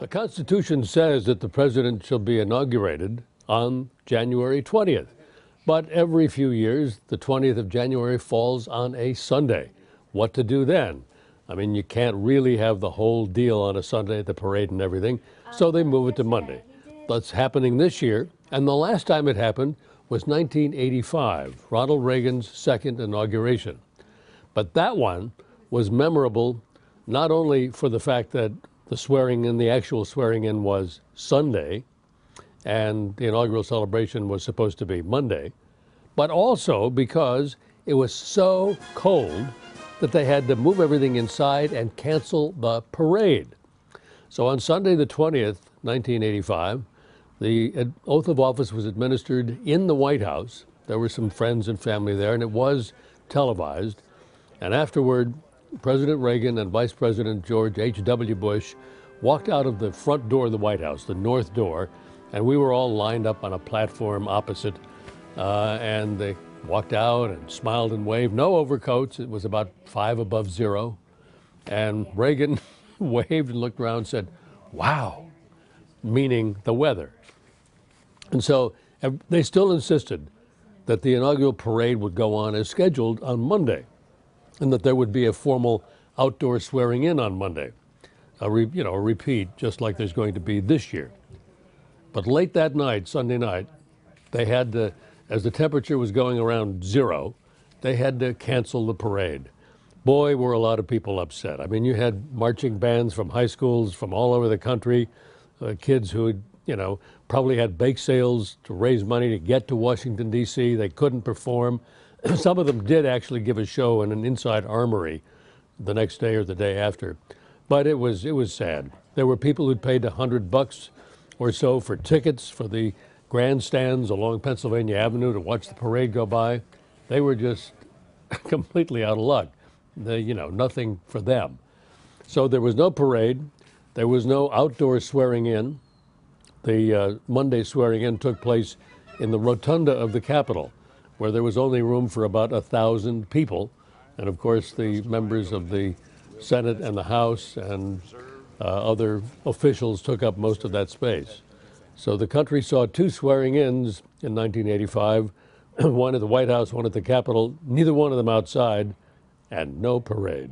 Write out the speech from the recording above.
The Constitution says that the president shall be inaugurated on January 20th. But every few years, the 20th of January falls on a Sunday. What to do then? I mean, you can't really have the whole deal on a Sunday, the parade and everything, so they move it to Monday. That's happening this year, and the last time it happened was 1985, Ronald Reagan's second inauguration. But that one was memorable not only for the fact that the actual swearing in was Sunday, and the inaugural celebration was supposed to be Monday, but also because it was so cold that they had to move everything inside and cancel the parade. So on Sunday the 20th, 1985, the oath of office was administered in the White House. There were some friends and family there, and it was televised. And afterward, President Reagan and Vice President George H.W. Bush walked out of the front door of the White House, the north door, and we were all lined up on a platform opposite, and they walked out and smiled and waved. No overcoats. It was about 5 above zero. And Reagan waved and looked around and said, "Wow," meaning the weather. And so they still insisted that the inaugural parade would go on as scheduled on Monday, and that there would be a formal outdoor swearing in on Monday, a repeat, just like there's going to be this year. But late that night, Sunday night, they had to, as the temperature was going around zero, they had to cancel the parade. Boy, were a lot of people upset. I mean, you had marching bands from high schools from all over the country, kids who had, probably had bake sales to raise money to get to Washington, D.C. They couldn't perform. Some of them did actually give a show in an inside armory the next day or the day after. But it was sad. There were people who'd paid $100 or so for tickets for the grandstands along Pennsylvania Avenue to watch the parade go by. They were just completely out of luck. Nothing for them. So there was no parade. There was no outdoor swearing in. The Monday swearing in took place in the rotunda of the Capitol, where there was only room for about 1,000 people. And of course, the members of the Senate and the House and other officials took up most of that space. So the country saw 2 swearing-ins in 1985, one at the White House, one at the Capitol, neither one of them outside, and no parade.